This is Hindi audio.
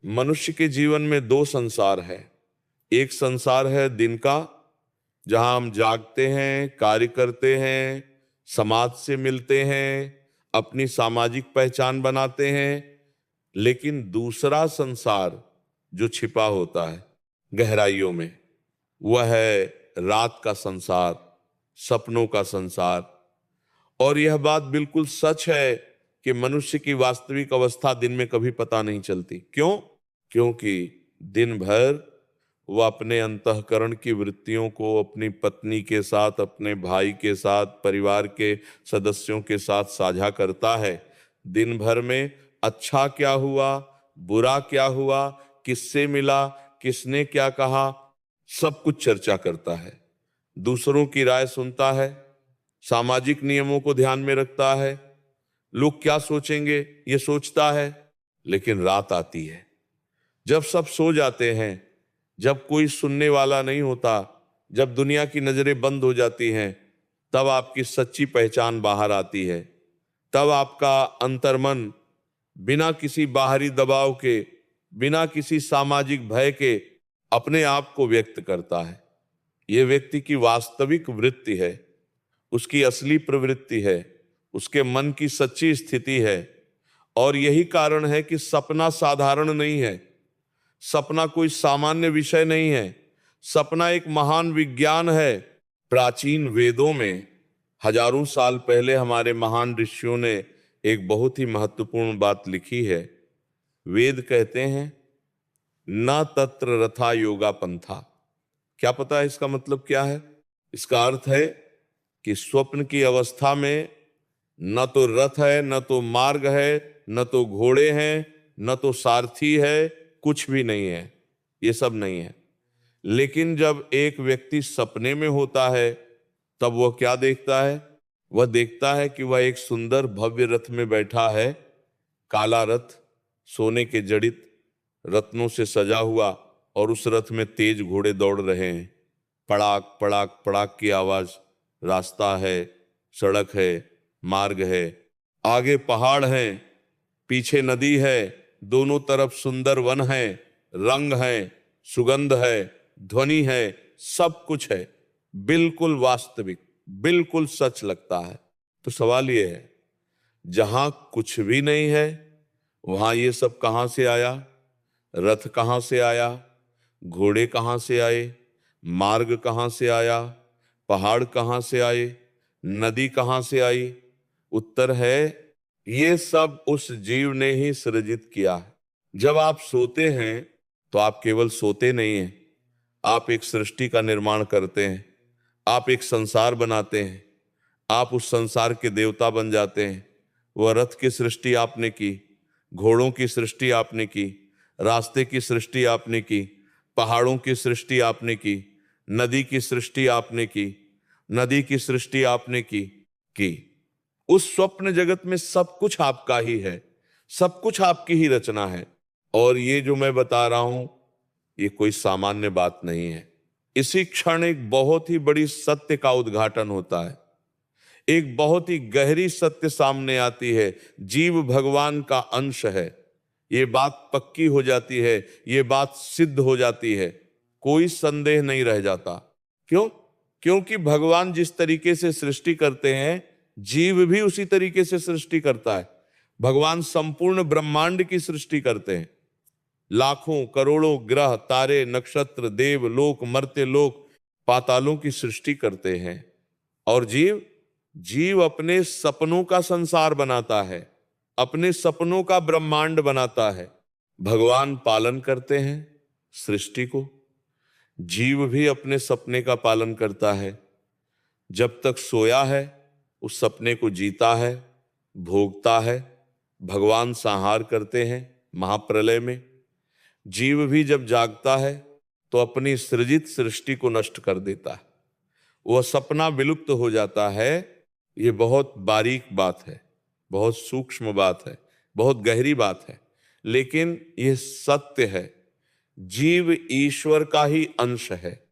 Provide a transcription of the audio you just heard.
मनुष्य के जीवन में दो संसार है। एक संसार है दिन का, जहां हम जागते हैं, कार्य करते हैं, समाज से मिलते हैं, अपनी सामाजिक पहचान बनाते हैं। लेकिन दूसरा संसार जो छिपा होता है गहराइयों में, वह है रात का संसार, सपनों का संसार। और यह बात बिल्कुल सच है कि मनुष्य की वास्तविक अवस्था दिन में कभी पता नहीं चलती। क्यों? क्योंकि दिन भर वह अपने अंतःकरण की वृत्तियों को अपनी पत्नी के साथ, अपने भाई के साथ, परिवार के सदस्यों के साथ साझा करता है। दिन भर में अच्छा क्या हुआ, बुरा क्या हुआ, किससे मिला, किसने क्या कहा, सब कुछ चर्चा करता है। दूसरों की राय सुनता है, सामाजिक नियमों को ध्यान में रखता है, लोग क्या सोचेंगे ये सोचता है। लेकिन रात आती है, जब सब सो जाते हैं, जब कोई सुनने वाला नहीं होता, जब दुनिया की नजरें बंद हो जाती हैं, तब आपकी सच्ची पहचान बाहर आती है। तब आपका अंतर्मन बिना किसी बाहरी दबाव के, बिना किसी सामाजिक भय के अपने आप को व्यक्त करता है। यह व्यक्ति की वास्तविक वृत्ति है, उसकी असली प्रवृत्ति है, उसके मन की सच्ची स्थिति है। और यही कारण है कि सपना साधारण नहीं है, सपना कोई सामान्य विषय नहीं है, सपना एक महान विज्ञान है। प्राचीन वेदों में हजारों साल पहले हमारे महान ऋषियों ने एक बहुत ही महत्वपूर्ण बात लिखी है। वेद कहते हैं न तत्र रथा योगा पंथा। क्या पता है इसका मतलब क्या है? इसका अर्थ है कि स्वप्न की अवस्था में न तो रथ है, न तो मार्ग है, न तो घोड़े हैं, न तो सारथी है, कुछ भी नहीं है, ये सब नहीं है। लेकिन जब एक व्यक्ति सपने में होता है, तब वह क्या देखता है? वह देखता है कि वह एक सुंदर भव्य रथ में बैठा है, काला रथ, सोने के जड़ित रत्नों से सजा हुआ, और उस रथ में तेज घोड़े दौड़ रहे हैं। पड़ाक पड़ाक पड़ाक की आवाज, रास्ता है, सड़क है, मार्ग है, आगे पहाड़ है, पीछे नदी है, दोनों तरफ सुंदर वन है, रंग है, सुगंध है, ध्वनि है, सब कुछ है, बिल्कुल वास्तविक, बिल्कुल सच लगता है। तो सवाल यह है, जहां कुछ भी नहीं है वहां ये सब कहां से आया? रथ कहां से आया? घोड़े कहां से आए? मार्ग कहां से आया? पहाड़ कहां से आए? नदी कहां से आई? उत्तर है, ये सब उस जीव ने ही सृजित किया है। जब आप सोते हैं तो आप केवल सोते नहीं हैं, आप एक सृष्टि का निर्माण करते हैं, आप एक संसार बनाते हैं, आप उस संसार के देवता बन जाते हैं। वह रथ की सृष्टि आपने की, घोड़ों की सृष्टि आपने की, रास्ते की सृष्टि आपने की, पहाड़ों की सृष्टि आपने की, नदी की सृष्टि आपने की, नदी की सृष्टि आपने की। उस स्वप्न जगत में सब कुछ आपका ही है, सब कुछ आपकी ही रचना है। और ये जो मैं बता रहा हूं, ये कोई सामान्य बात नहीं है। इसी क्षण एक बहुत ही बड़ी सत्य का उद्घाटन होता है, एक बहुत ही गहरी सत्य सामने आती है। जीव भगवान का अंश है, ये बात पक्की हो जाती है, ये बात सिद्ध हो जाती है, कोई संदेह नहीं रह जाता। क्यों? क्योंकि भगवान जिस तरीके से सृष्टि करते हैं, जीव भी उसी तरीके से सृष्टि करता है। भगवान संपूर्ण ब्रह्मांड की सृष्टि करते हैं, लाखों करोड़ों ग्रह, तारे, नक्षत्र, देव लोक, मर्त्य लोक, पातालों की सृष्टि करते हैं। और जीव अपने सपनों का संसार बनाता है, अपने सपनों का ब्रह्मांड बनाता है। भगवान पालन करते हैं सृष्टि को, जीव भी अपने सपने का पालन करता है। जब तक सोया है उस सपने को जीता है, भोगता है। भगवान संहार करते हैं महाप्रलय में। जीव भी जब जागता है तो अपनी सृजित सृष्टि को नष्ट कर देता है, वह सपना विलुप्त हो जाता है। ये बहुत बारीक बात है, बहुत सूक्ष्म बात है, बहुत गहरी बात है, लेकिन यह सत्य है। जीव ईश्वर का ही अंश है।